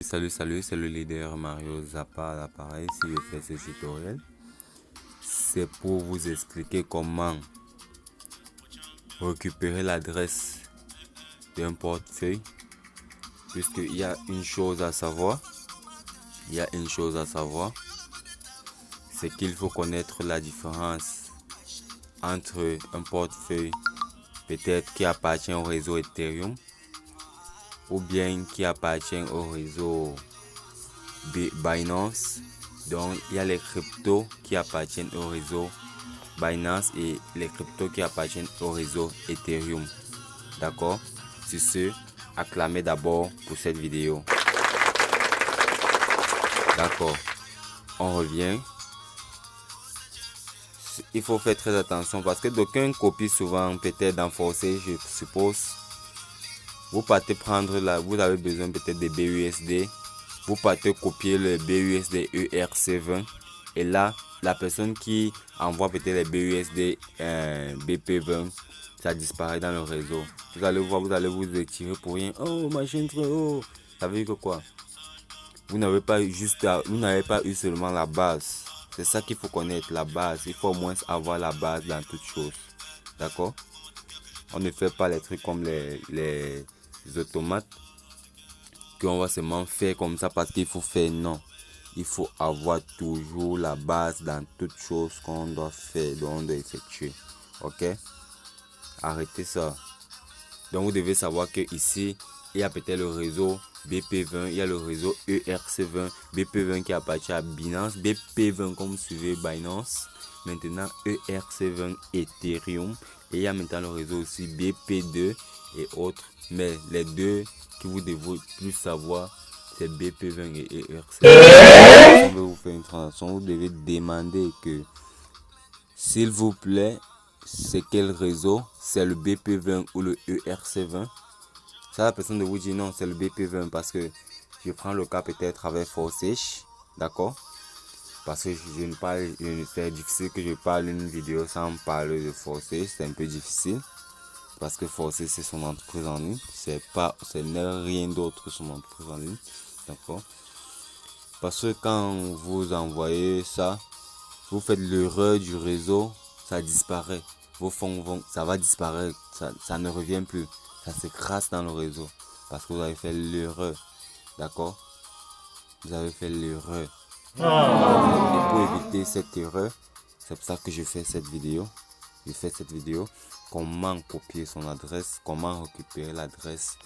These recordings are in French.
Salut, c'est le leader Mario Zappa à l'appareil. Si je fais ce tutoriel, c'est pour vous expliquer comment récupérer l'adresse d'un portefeuille. Puisqu'il y a une chose à savoir, c'est qu'il faut connaître la différence entre un portefeuille peut-être qui appartient au réseau Ethereum ou bien qui appartient au réseau Binance. Donc il y a les cryptos qui appartiennent au réseau Binance et les cryptos qui appartiennent au réseau Ethereum. D'accord? Sur ce, acclamez d'abord pour cette vidéo. D'accord, on revient. Il faut faire très attention parce que d'aucuns copient souvent, peut-être dans Forcé, je suppose. Vous partez prendre là, vous avez besoin peut-être de BUSD. Vous partez copier le BUSD ERC20 et là, la personne qui envoie peut-être les BUSD BP20, ça disparaît dans le réseau. Vous allez voir, vous allez vous étirer pour rien. Oh, machin trop haut. Ça veut dire que quoi? Vous n'avez pas eu seulement la base. C'est ça qu'il faut connaître, la base. Il faut au moins avoir la base dans toute chose. D'accord? On ne fait pas les trucs comme les automates qu'on va seulement faire comme ça parce qu'il faut faire. Non. Il faut avoir toujours la base dans toute chose qu'on doit faire, on doit effectuer. Ok? Arrêtez ça. Donc vous devez savoir que ici il y a peut-être le réseau BP20, il y a le réseau ERC20, BP20 qui appartient à Binance, BP20 comme vous suivez Binance, maintenant ERC20 Ethereum, et il y a maintenant le réseau aussi BP2 et autres, mais les deux que vous devez plus savoir, c'est BP20 et ERC20. Si on veut vous faire une transaction, vous devez demander que, s'il vous plaît, c'est quel réseau, c'est le BP20 ou le ERC20. Ça, la personne de vous dit non, c'est le BP20 parce que je prends le cas peut-être avec Forsage, d'accord? Parce que c'est difficile que je parle une vidéo sans parler de Forsage, c'est un peu difficile parce que Forsage c'est son entreprise en ligne, ce n'est rien d'autre que son entreprise en ligne, d'accord? Parce que quand vous envoyez ça, vous faites l'erreur du réseau, ça disparaît. Vos fonds ça va disparaître, ça ne revient plus. Ça s'écrase dans le réseau parce que vous avez fait l'erreur. D'accord? Vous avez fait l'erreur. Et pour éviter cette erreur, c'est pour ça que je fais cette vidéo. Comment copier son adresse, comment récupérer l'adresse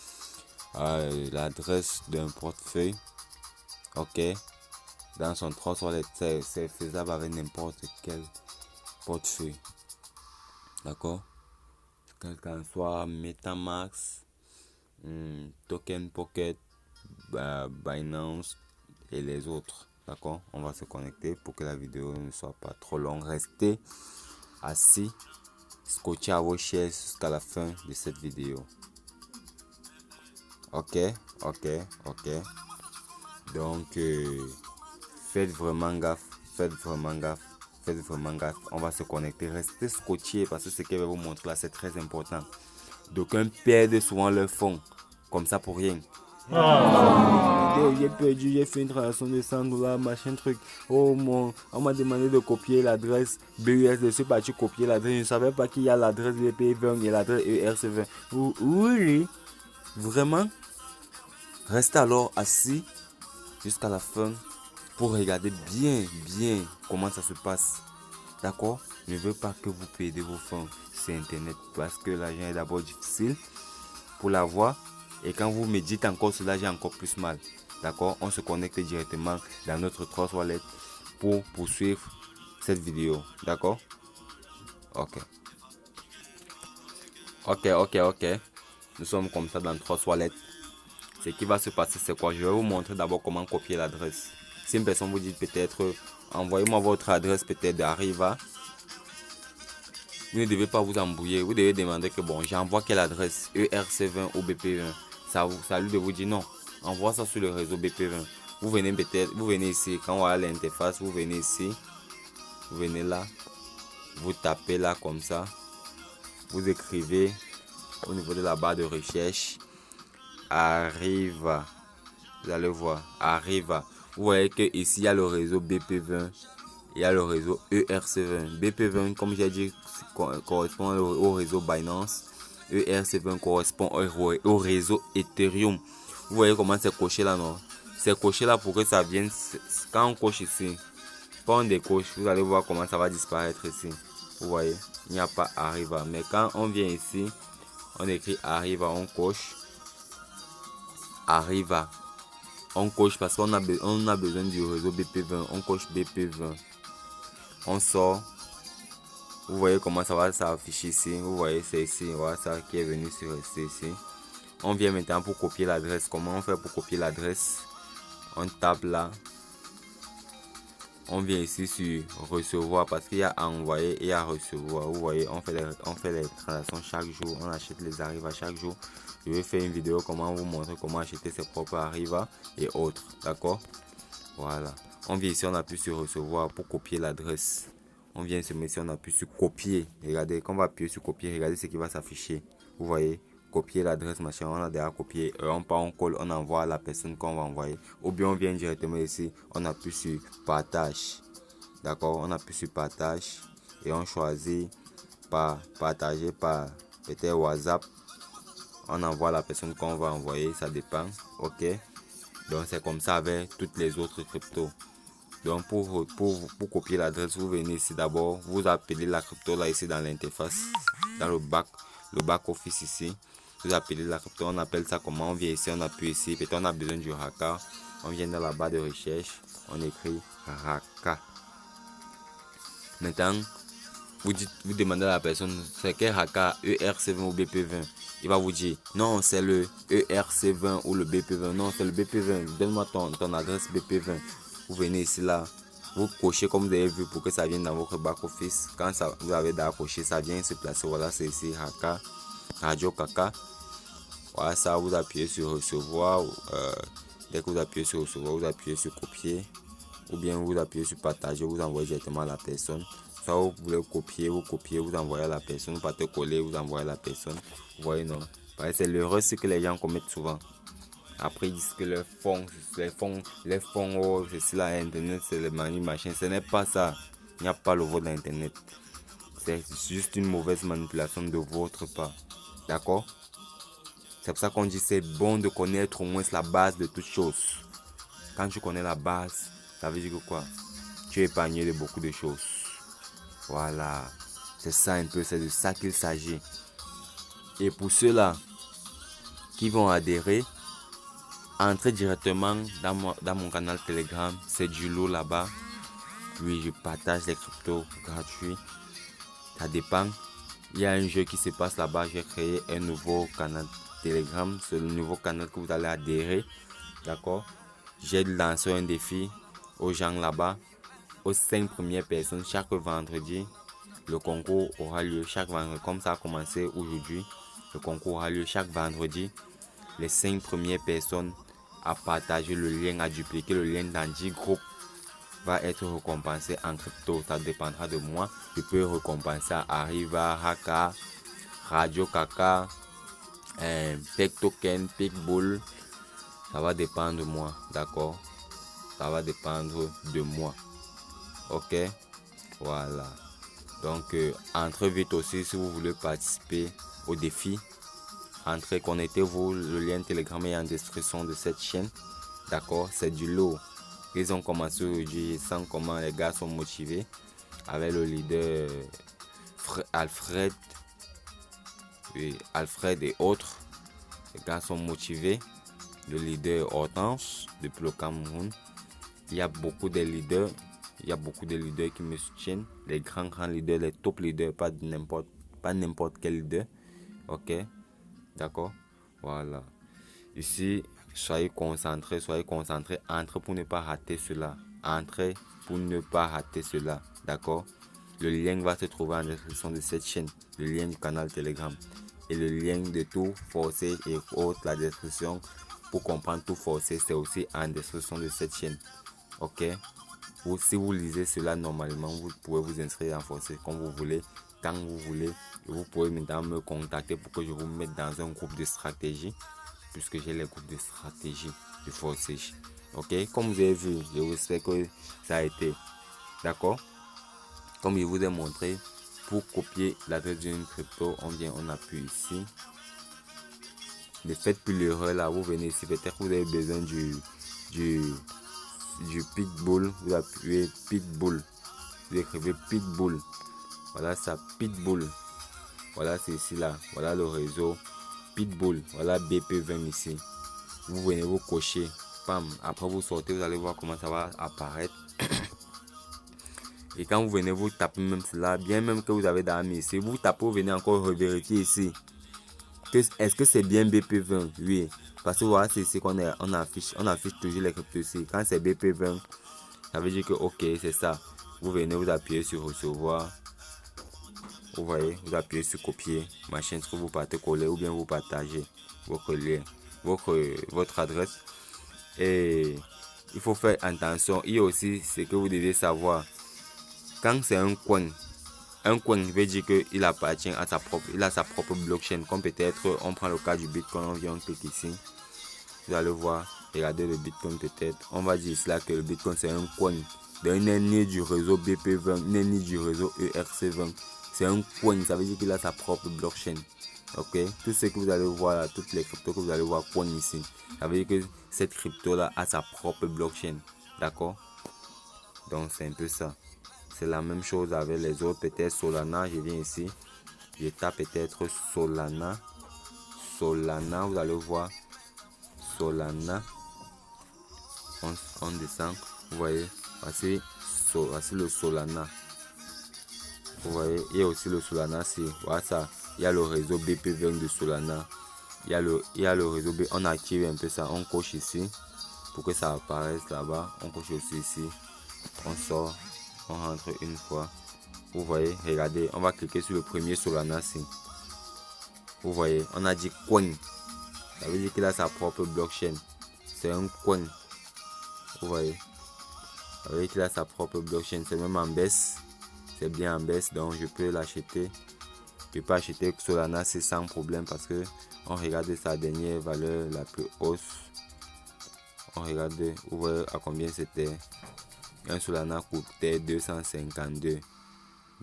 d'un portefeuille. Ok? Dans son trésor, c'est faisable avec n'importe quel portefeuille. D'accord? Quel qu'en soit Metamask, Token Pocket, Binance et les autres. D'accord? On va se connecter pour que la vidéo ne soit pas trop longue. Restez assis, scotché à vos chaises jusqu'à la fin de cette vidéo. Ok? Donc, faites vraiment gaffe. On va se connecter. Restez scotché parce que ce que je vais vous montrer là, c'est très important. D'aucuns perdent souvent leur fonds comme ça pour rien. J'ai perdu, j'ai fait une transaction de 100 $, machin truc. Oh mon, on m'a demandé de copier l'adresse BUSD. Je suis parti copier l'adresse. Je ne savais pas qu'il y a l'adresse BP20 et l'adresse ERC20. Oui, vraiment. Restez alors assis jusqu'à la fin pour regarder bien comment ça se passe. D'accord? Je ne veux pas que vous perdiez vos fonds sur internet parce que l'argent est d'abord difficile pour l'avoir. Et quand vous me dites encore cela, j'ai encore plus mal. D'accord? On se connecte directement dans notre Trust Wallet pour poursuivre cette vidéo. D'accord? Ok. Nous sommes comme ça dans Trust Wallet. Ce qui va se passer, c'est quoi? Je vais vous montrer d'abord comment copier l'adresse. Si une personne vous dit peut-être, envoyez-moi votre adresse peut-être d'Arriva. Vous ne devez pas vous embrouiller. Vous devez demander que bon, j'envoie quelle adresse, ERC20 ou BP20. Ça lui de vous dire non. Envoie ça sur le réseau BP20. Vous venez ici. Quand on va à l'interface, vous venez ici. Vous venez là. Vous tapez là comme ça. Vous écrivez au niveau de la barre de recherche Arriva. vous allez voir, Arriva. Vous voyez que ici il y a le réseau BP20, il y a le réseau ERC20. BP20, comme j'ai dit, correspond au réseau Binance. ERC20 correspond au réseau Ethereum. Vous voyez comment c'est coché là, non? C'est coché là pour que ça vienne. Quand on coche ici, quand on décoche, vous allez voir comment ça va disparaître ici. Vous voyez, il n'y a pas Arriva. Mais quand on vient ici, on écrit Arriva, on coche Arriva. On coche parce qu'on a besoin du réseau BP20. On coche BP20. On sort. Vous voyez comment ça va s'afficher ici. Vous voyez, c'est ici. Voilà ça qui est venu sur ici. On vient maintenant pour copier l'adresse. Comment on fait pour copier l'adresse? On tape là. On vient ici sur recevoir parce qu'il y a à envoyer et à recevoir. Vous voyez, on fait les transactions chaque jour. On achète les Arriva chaque jour. Je vais faire une vidéo comment vous montrer comment acheter ses propres Arriva et autres. D'accord? Voilà. On vient ici, on appuie sur recevoir pour copier l'adresse. On vient se mettre ici, on appuie sur copier. Regardez, quand on va appuyer sur copier, regardez ce qui va s'afficher. Vous voyez? Copier l'adresse, machin, on a déjà copié. On part, on colle, on envoie à la personne qu'on va envoyer. Ou bien on vient directement ici, on appuie sur partage. D'accord, on appuie sur partage et on choisit par partager par peut-être WhatsApp. On envoie à la personne qu'on va envoyer, ça dépend. Ok, donc c'est comme ça avec toutes les autres cryptos. Donc pour copier l'adresse, vous venez ici d'abord, vous appelez la crypto là ici dans l'interface, dans le back office ici. Vous appelez la crypto, on appelle ça comment? On vient ici, on appuie ici, peut-être on a besoin du Raka. On vient dans la barre de recherche, on écrit Raka. Maintenant, vous demandez à la personne, c'est quel Raka, ERC20 ou BP20? Il va vous dire, non, c'est le ERC20 ou le BP20. Non, c'est le BP20. Donne-moi ton adresse BP20. Vous venez ici là, vous cochez comme vous avez vu pour que ça vienne dans votre back office. Quand ça, vous avez déjà coché, ça vient se placer. Voilà, c'est ici Raka, Radio Kaka. Voilà, ça, vous appuyez sur recevoir. Dès que vous appuyez sur recevoir, vous appuyez sur copier. Ou bien vous appuyez sur partager, vous envoyez directement à la personne. Soit vous voulez copier, vous envoyez à la personne. Vous partez coller, vous envoyez à la personne. Vous voyez, non? C'est l'erreur que les gens commettent souvent. Après, ils disent que les fonds, oh, c'est cela, Internet, c'est le mani, machin. Ce n'est pas ça. Il n'y a pas le vote d'Internet. C'est juste une mauvaise manipulation de votre part. D'accord? C'est pour ça qu'on dit que c'est bon de connaître au moins la base de toutes choses. Quand tu connais la base, ça veut dire que quoi? Tu es épargné de beaucoup de choses. Voilà. C'est ça un peu, c'est de ça qu'il s'agit. Et pour ceux-là qui vont adhérer, entrez directement dans mon canal Telegram. C'est du lot là-bas. Puis je partage les cryptos gratuits. Ça dépend. Il y a un jeu qui se passe là-bas. J'ai créé un nouveau canal Telegram. C'est le nouveau canal que vous allez adhérer. D'accord? J'ai lancé un défi aux gens là-bas. Aux 5 premières personnes chaque vendredi. Le concours aura lieu chaque vendredi. Comme ça a commencé aujourd'hui. Le concours aura lieu chaque vendredi. Les 5 premières personnes à partager le lien, à dupliquer le lien dans 10 groupes va être récompensé en crypto. Ça dépendra de moi. Je peux récompenser à Arriva, Raka, Radio Kaka, Peg Token, Pigbull. Ça va dépendre de moi. D'accord? Ça va dépendre de moi. Ok? Voilà. Donc, entrez vite aussi si vous voulez participer au défi. Entrez, connectez-vous. Le lien Telegram est en description de cette chaîne. D'accord? C'est du lot. Ils ont commencé aujourd'hui. Je sens comment les gars sont motivés. Avec le leader Alfred. Oui, Alfred et autres. Les gars sont motivés. Le leader Hortense depuis le Cameroun. Il y a beaucoup de leaders. Il y a beaucoup de leaders qui me soutiennent. Les grands leaders, les top leaders, pas n'importe quel leader. Ok? D'accord? Voilà. Ici, soyez concentrés. Entrez pour ne pas rater cela. Entrez pour ne pas rater cela. D'accord? Le lien va se trouver en description de cette chaîne. Le lien du canal Telegram. Et le lien de tout forcé et autres, la description pour comprendre tout forcé, c'est aussi en description de cette chaîne. Ok? Si vous lisez cela normalement, vous pouvez vous inscrire en forcé comme vous voulez, quand vous voulez. Et vous pouvez maintenant me contacter pour que je vous mette dans un groupe de stratégie. puisque j'ai les groupes de stratégie du forçage. Ok, comme vous avez vu, je vous sais que ça a été. D'accord. Comme je vous ai montré, pour copier l'adresse d'une crypto, on appuie ici. Ne faites plus l'erreur là, vous venez ici, peut-être que vous avez besoin du Pitbull, vous appuyez Pitbull, vous écrivez Pitbull, voilà ça, Pitbull, voilà c'est ici là, voilà le réseau Pitbull, voilà BP20 ici, vous venez vous cocher, pam, après vous sortez, vous allez voir comment ça va apparaître. Et quand vous venez vous taper même cela, bien même que vous avez dormi ici, vous tapez, vous venez encore revérifier ici. Est-ce que c'est bien BP20? Oui. Parce que voilà, c'est ici qu'on affiche toujours les cryptos ici. Quand c'est BP20, ça veut dire que ok, c'est ça. Vous venez, vous appuyez sur recevoir. Vous voyez, vous appuyez sur copier. Machin, que vous partez coller ou bien vous partagez votre lien, votre adresse. Et il faut faire attention. Il y a aussi ce que vous devez savoir. Quand c'est un coin veut dire qu'il appartient à il a sa propre blockchain. Comme peut-être, on prend le cas du Bitcoin, on vient, on clique ici. Vous allez voir, regardez le Bitcoin peut-être. On va dire cela que le Bitcoin c'est un coin. Il n'est ni du réseau BP20, ni du réseau ERC20. C'est un coin, ça veut dire qu'il a sa propre blockchain. Ok, tout ce que vous allez voir là, toutes les cryptos que vous allez voir coin ici, ça veut dire que cette crypto là a sa propre blockchain. D'accord? Donc c'est un peu ça. C'est la même chose avec les autres, peut-être Solana, je viens ici, je tape peut-être Solana, vous allez voir, Solana, on descend, vous voyez, voici le Solana, vous voyez, il y a aussi le Solana, voilà ça, il y a le réseau BP20 de Solana, il y a le réseau B, on active un peu ça, on coche ici, pour que ça apparaisse là-bas, on coche aussi ici, on sort, on rentre une fois. Vous voyez, regardez, on va cliquer sur le premier Solana ici. Vous voyez, on a dit coin. Ça veut dire qu'il a sa propre blockchain. C'est un coin. Vous voyez, ça veut dire qu'il a sa propre blockchain. C'est même en baisse. C'est bien en baisse, donc je peux l'acheter. Je peux acheter Solana, c'est sans problème parce que on regarde sa dernière valeur la plus hausse. On regarde, vous voyez à combien c'était. Un Solana coûtait 252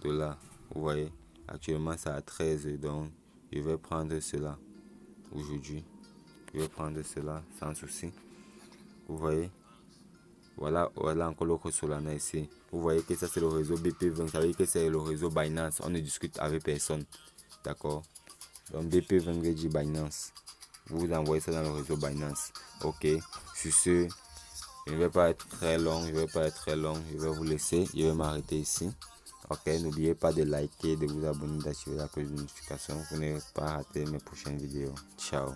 $. Vous voyez, actuellement c'est à 13, donc je vais prendre cela aujourd'hui. Je vais prendre cela sans souci. Vous voyez, voilà encore l'autre Solana ici. Vous voyez que ça c'est le réseau BP20, ça veut dire que c'est le réseau Binance. On ne discute avec personne, d'accord? Donc BP20 veut dire Binance. Vous envoyez ça dans le réseau Binance. Ok, sur ce, je ne vais pas être très long, je vais vous laisser, je vais m'arrêter ici. Ok, n'oubliez pas de liker, de vous abonner, d'activer la cloche de notification pour ne pas rater mes prochaines vidéos. Ciao.